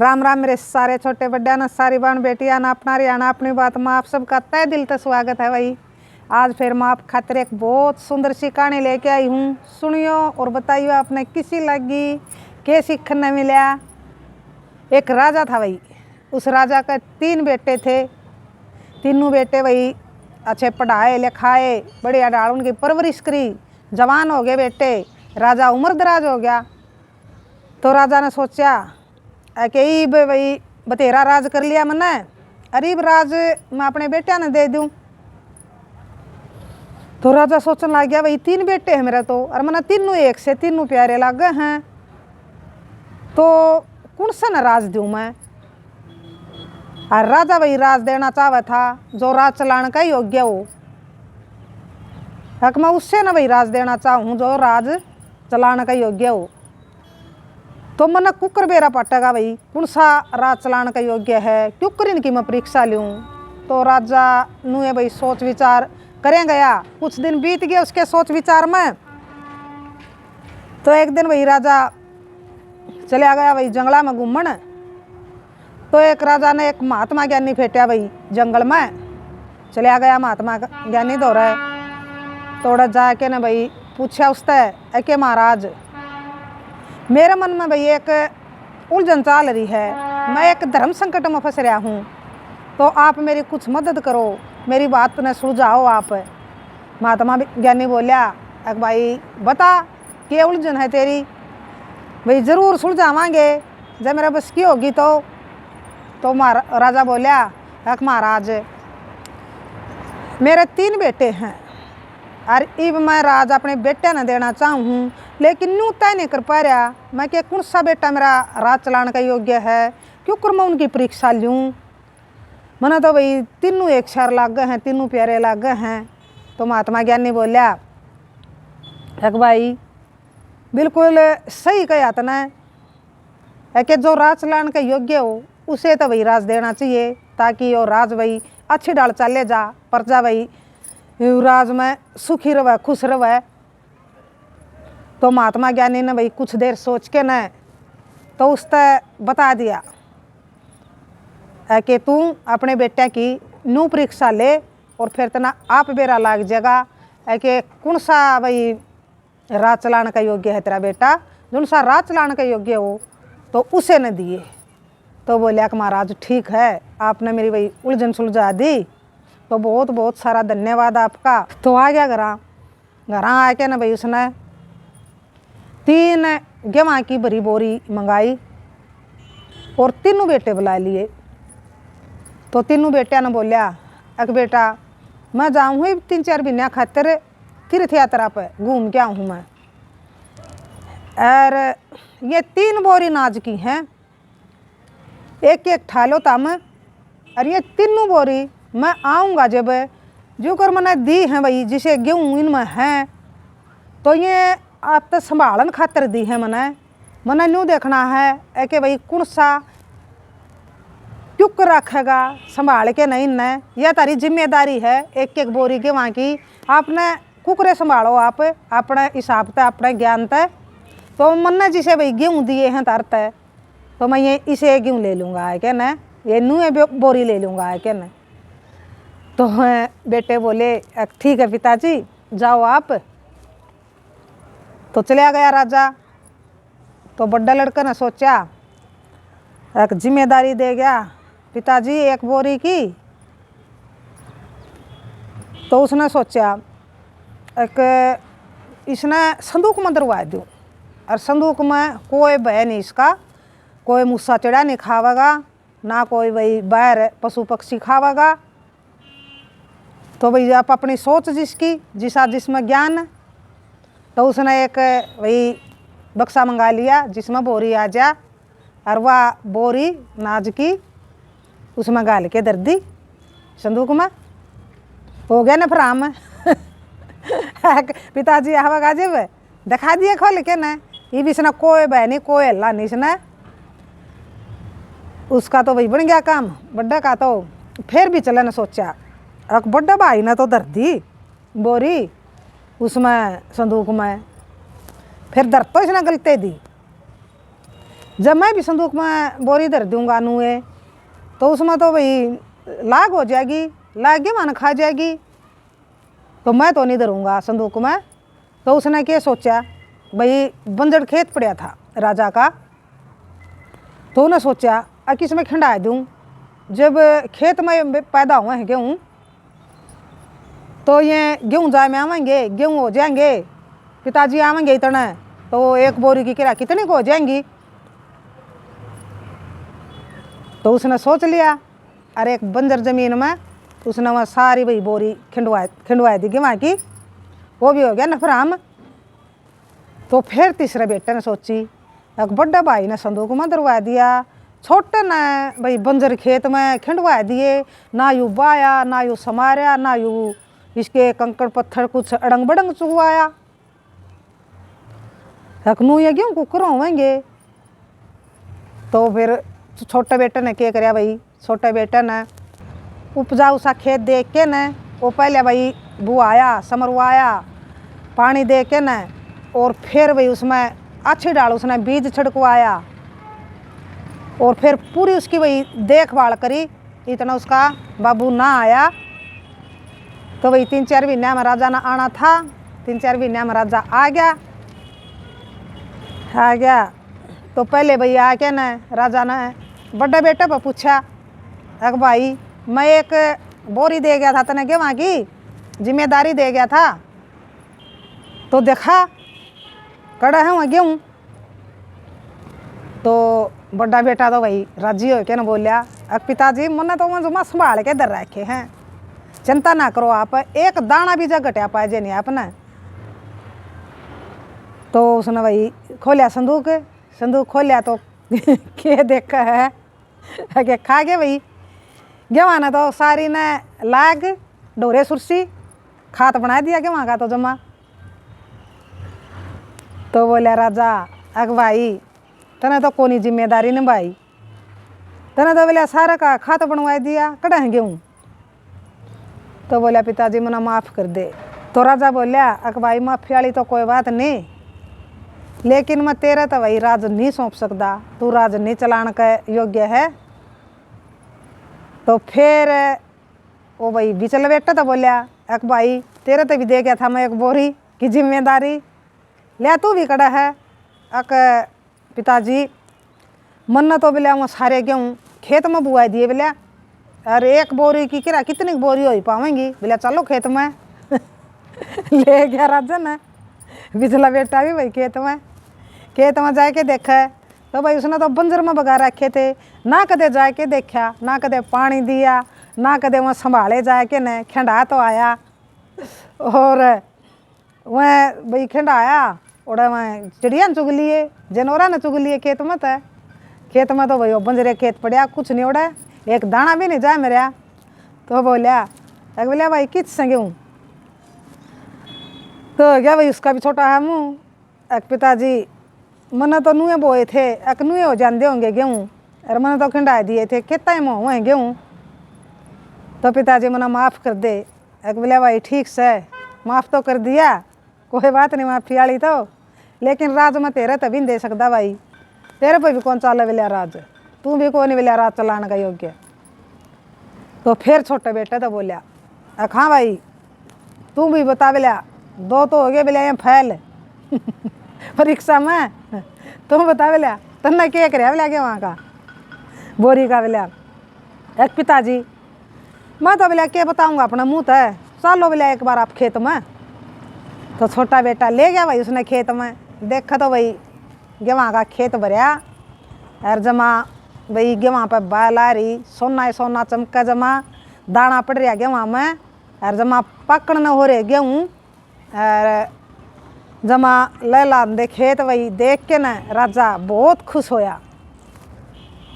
राम राम मेरे सारे छोटे बड्डा ना सारी बहन बेटियां ना अपना रियाना अपनी बात में आप सबका तय दिल से स्वागत है भाई। आज फिर मैं आप खातिर एक बहुत सुंदर सी कहानी लेके आई हूँ। सुनियो और बताइयो आपने किसी लगी के सीखने मिला। एक राजा था भाई, उस राजा का 3 बेटे थे। तीनों बेटे भाई अच्छे पढ़ाए लिखाए, बढ़िया डाल उनकी परवरिश करी, जवान हो गए बेटे। राजा उम्र दराज हो गया तो राजा ने सोचा कि भाई बतेरा राज कर लिया मैंने, अरीब राज मैं अपने बेटिया ने दे दूं। तो राजा सोचने लग गया भाई 3 बेटे हैं मेरे तो, और मैंने तीनों एक से तीनों प्यारे लगे हैं, तो कौन सा न राज दूं मैं। और राजा भाई राज देना चाहता था जो राज चलाने का योग्य हो। हक मैं उससे न भाई राज देना चाहूँ जो राज चलाने का योग्य हो। तो मैंने कुकर बेरा पटेगा भाई कौन सा राज चलाने का योग्य है, क्यों इनकी मैं परीक्षा लूँ। तो राजा नुए भाई सोच विचार करें गया। कुछ दिन बीत गए उसके सोच विचार में। तो एक दिन भाई राजा चला गया भाई जंगला में घूमने। तो एक राजा ने एक महात्मा ज्ञानी फेंटा भाई जंगल में, चला गया महात्मा ज्ञानी दो रहे। थोड़ा जाके ना भाई पूछा उससे कि महाराज मेरे मन में भाई एक उलझन चाल रही है, मैं एक धर्म संकट में फंस रहा हूँ, तो आप मेरी कुछ मदद करो, मेरी बात ने सुलझाओ आप। महात्मा ज्ञानी बोलिया भाई बता क्या उलझन है तेरी। भाई ज़रूर सुलझावांगे जब मेरे बस की होगी तो राजा बोलिया महाराज मेरे 3 बेटे हैं और इब मैं राज अपने बेटे ने देना चाहूँ, लेकिन न्यू तय नहीं कर पा रहा मैं कि कौन सा बेटा मेरा राज चलाने का योग्य है, क्यों मैं उनकी परीक्षा लूँ। मैंने तो भाई तीनों एक शार लाग गए हैं, तीनों प्यारे लाग गए हैं। तो महात्मा ज्ञानी बोलिया भाई बिल्कुल सही कहा तने है कि जो राज चलाने का योग्य हो उसे तो भाई राज देना चाहिए, ताकि वो राज भाई अच्छी डाल चले जा, प्रजा भाई राज में सुखी रहे खुश रहे। तो महात्मा ज्ञानी ने भाई कुछ देर सोच के न तो उसने बता दिया कि तू अपने बेटे की नू परीक्षा ले और फिर तना आप बेरा लाग जाएगा कि कौन सा भाई राज चलाने का योग्य है तेरा बेटा, जो सा राज चलाने का योग्य हो तो उसे न दिए। तो बोलिया कि महाराज ठीक है, आपने मेरी भाई उलझन सुलझा दी, तो बहुत बहुत सारा धन्यवाद आपका। तो आ गया घर आके ना भाई उसने 3 गेहूं की भरी बोरी मंगाई और तीनों बेटे बुला लिए। तो तीनों बेटिया ने बोलिया बेटा मैं जाऊँ ही 3-4 महीने खातिर तीर्थ यात्रा पर घूम के आऊँ मैं, और ये 3 बोरी नाज की हैं, एक एक ठालो तम, और ये तीनों बोरी मैं आऊँगा जब जो कर मैंने दी हैं भाई जिसे गेहूँ इनमें हैं, तो ये आप तो संभालन खातर दी है मैंने न्यू देखना है कि भाई कौन सा क्यों रखेगा संभाल के नहीं न, यह तारी जिम्मेदारी है। एक एक बोरी गेहूँ की आपने कुकरे संभालो आप अपने हिसाब से अपने ज्ञान से। तो मैंने जिसे भाई गेहूँ दिए हैं तरते तो मैं ये इसे गेहूँ ले लूँगा है क्या न, ये नू बोरी ले लूँगा है क्या न। तो बेटे बोले ठीक है पिताजी जाओ आप। तो चला गया राजा। तो बड़ा लड़का ने सोचा एक जिम्मेदारी दे गया पिताजी एक बोरी की। तो उसने सोचा एक इसने संदूक में दरवा दूँ, और संदूक में कोई भय नहीं इसका, कोई मूसा चिड़ा नहीं खावेगा, ना कोई भाई बाहर पशु पक्षी खावेगा। तो भाई आप अपनी सोच जिसकी जिसमें ज्ञान, तो उसने एक भाई बक्सा मंगा लिया जिसमें बोरी आ जा, और वह बोरी नाज की उसमें गाल के दर दी संदूक में। हो गया ना फ्राम पिताजी आवागा जब दिखा दिए खोल के न, ये भी इसने कोई बहनी कोई हल्ला नहीं इसने, उसका तो भाई बन गया काम बड्डा का। तो फिर भी चले न सोचा एक बड्डा भाई ने तो दर दी बोरी उसमें संदूक में, फिर दर तो इसने गलते दी जब मैं भी संदूक में बोरी धर दूंगा नूए तो उसमें तो भाई लाग हो जाएगी, लाग के मन खा जाएगी, तो मैं तो नहीं धरूँगा संदूक में। तो उसने क्या सोचा, भाई बंजर खेत पड़ा था राजा का, तो उन्हें सोचा अब किसमें खिंडा दूँ। जब खेत में पैदा हुए हैं गेहूँ तो ये गेहूँ जाए में आवेंगे, गेहूँ हो जाएंगे, पिताजी आवेंगे इतने, तो एक बोरी की किराया कितने को हो जाएंगी। तो उसने सोच लिया, अरे एक बंजर ज़मीन में उसने वहाँ सारी भाई बोरी खिंडवा दी गेहूँ की, वो भी हो गया नफराम। तो फिर तीसरे बेटे ने सोची, एक बड़े भाई ने संदूक में दरवा दिया, छोटे ने भाई बंजर खेत में खिंडवा दिए, ना यू बाया ना यू समारा ना यू इसके कंकड़ पत्थर कुछ अड़ंग बड़ंग चुगवाया, रखनू ये गेहूँ कुकर होवेंगे। तो फिर छोटे बेटे ने क्या कराया भाई, छोटे बेटे ने उपजाऊ सा खेत देख के न वो पहले भाई बुआया समरवाया पानी दे के न, और फिर भाई उसमें अच्छी डाल उसने बीज छिड़कवाया, और फिर पूरी उसकी भाई देखभाल करी। इतना उसका बाबू ना आया तो भाई 3-4 महीने में राजा ना आना था, 3-4 महीने में राजा आ गया। तो पहले भाई आके न राजा ने बड़े बेटे पर पूछा, अक भाई मैं एक बोरी दे गया था तने गेहूं की जिम्मेदारी दे गया था, तो देखा कड़ा है वहाँ गेहूँ। तो बड़ा बेटा तो भाई राजी हो के न बोलिया, अक पिताजी मैंने तो वहाँ संभाल के दर रखे हैं, चिंता ना करो आप, एक दाना भी जा घटिया पाए जे नहीं आपने। तो उसने भाई खोलिया संदूक खोलिया तो के देखा है कि खा गए भाई गेहूँ ने तो सारी ने लाग डोरे सुरसी खात बना दिया गेहूँ का तो जमा। तो बोलिया राजा, अक भाई तने तो कोनी जिम्मेदारी निभाई, तने तो बोलिया सारा का खात बनवा दिया, कड़ा है गेहूँ। तो बोलिया पिताजी मना माफ़ कर दे। तो राजा बोलिया, अक भाई माफ़ी वाली तो कोई बात नहीं, लेकिन मैं तेरा तो भाई राज नहीं सौंप सकता, तू राज नहीं चलाने का योग्य है। तो फिर वो भाई बिचल बेटा तो बोलिया, अक भाई तेरे तो भी दे गया था मैं एक बोरी की जिम्मेदारी, लिया तू भी कड़ा है। अक पिताजी मन तो बोलिया वो सारे गेहूँ खेत में बुआ दिए, बोलिया अरे एक बोरी की किरा कितनी बोरी हो पावेंगी, बोलिया चलो खेत में ले गया राजा ने बिचला बेटा भी भाई खेत में जाके देखा, तो भाई उसने तो बंजर में बगा रखे थे, ना कदे जाके देखा, ना कदे पानी दिया, ना कदे वहाँ संभाले जाके न खिंडा तो आया। और वह भाई खिंडाया और वहाँ चिड़िया ने चुग लिए, जानवरा ने चुग लिए खेत में तो भाई वो बंजरे खेत पड़ा कुछ नहीं उड़ा, एक दाना भी नहीं जाए मेरा। तो बोलिया भाई किस संगे हूँ, तो क्या भाई उसका भी छोटा है मुँह, एक पिताजी मना तो नुए बोए थे, एक नुए हो जाते होंगे गेहूँ, और मैंने तो खिंडा दिए थे कितना में हुए गेहूँ। तो पिताजी मना माफ़ कर दे। एक बोलिया भाई ठीक से माफ़ तो कर दिया, कोई बात नहीं माफ़ी वाली तो, लेकिन राज में तेरे तभी नहीं दे सकता भाई, तेरे पर भी कौन चाले बोलिया राज, तू भी कौन बोलिया राज चलाने का योग्य। तो फिर छोटे बेटे तो बोलिया, हाँ भाई तू भी बता, बोलिया 2 तो हो गए बोलिया ये फैल परीक्षा में, तुम बता बोलिया तन्ने क्या कराया बोलिया के वहाँ का बोरी का। बोलिया एक पिताजी मैं तो बोलिया क्या बताऊँगा अपना मुँह तो है, चलो बोलिया एक बार आप खेत में। तो छोटा बेटा ले गया भाई उसने खेत में, देखा तो भाई गेहूँ का खेत भरिया, और जमा भाई गेहूँ पर बाल आ रही, सोना चमका, जमा दाना पड़ रहा गेहूँ में, और जमा पकड़ न हो रहे गेहूँ, और जमा ले ला दे खेत वही देख के न राजा बहुत खुश होया।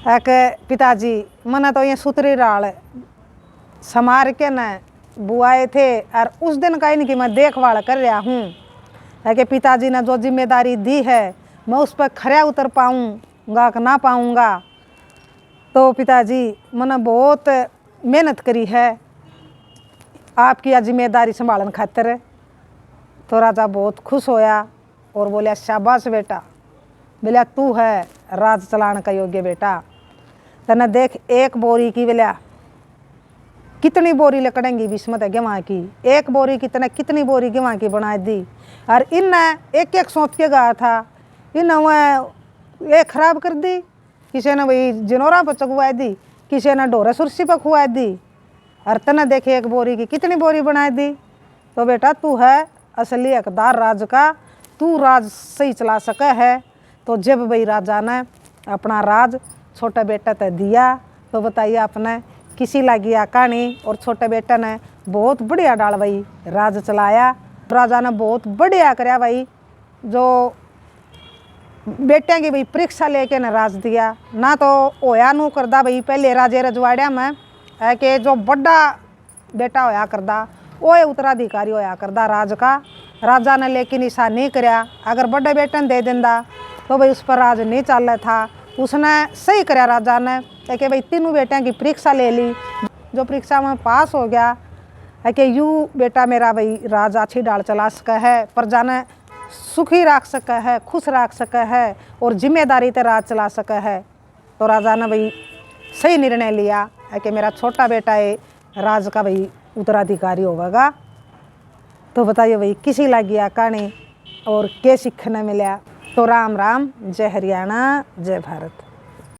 एक पिताजी मैंने तो ये सुतरी राल समार के न बुआए थे, और उस दिन का इनकी मैं देखभाल कर रहा हूँ कि पिताजी ने जो जिम्मेदारी दी है मैं उस पर खरा उतर पाऊँगा कि ना पाऊँगा। तो पिताजी मैंने बहुत मेहनत करी है आपकी यह जिम्मेदारी संभालने खातिर। तो राजा बहुत खुश होया और बोलिया शाबाश बेटा, बोला तू है राज चलाने का योग्य बेटा। तने देख एक बोरी की बोला कितनी बोरी लकड़ेंगी बिस्मत है गेवा की, एक बोरी की तने कितनी बोरी गेवा की बना दी। और इनने एक एक सौंप के गया था, इन एक खराब कर दी, किसी ने वही जिनोरा पर चगवा दी, किसी ने डोरा सुरसी पर खुआ दी। और तने देखे एक बोरी की कितनी बोरी बना दी। तो बेटा तू है असली हकदार राज का, तू राज सही चला सके है। तो जब भाई राजा ने अपना राज छोटे बेटे ते दिया तो बताइए आपने किसी लगी कहानी। और छोटे बेटे ने बहुत बढ़िया डाल भाई राज चलाया। राजा ने बहुत बढ़िया कराया भाई, जो बेटियां की भाई परीक्षा लेके न राज दिया ना। तो होया नू करदा भाई पहले राजे रजवाड़िया में है कि जो बड़ा बेटा होया करदा वो उत्तराधिकारी होया करदा राज का। राजा ने लेकिन ऐसा नहीं कराया, अगर बड़े बेटे ने दे देंदा तो भाई उस पर राज नहीं चल था। उसने सही कराया राजा ने कि भाई तीनों बेटियां की परीक्षा ले ली, जो परीक्षा में पास हो गया है कि यूँ बेटा मेरा भाई राज अच्छी डाल चला सका है, प्रजा ने सुखी रख सका है, खुश रख सका है और जिम्मेदारी से राज चला सका है। तो राजा ने भाई सही निर्णय लिया है कि मेरा छोटा बेटा है राज का भाई उत्तराधिकारी होगा। तो बताइए भाई किसी लगी कहानी और क्या सीखने मिला। तो राम राम, जय हरियाणा, जय भारत।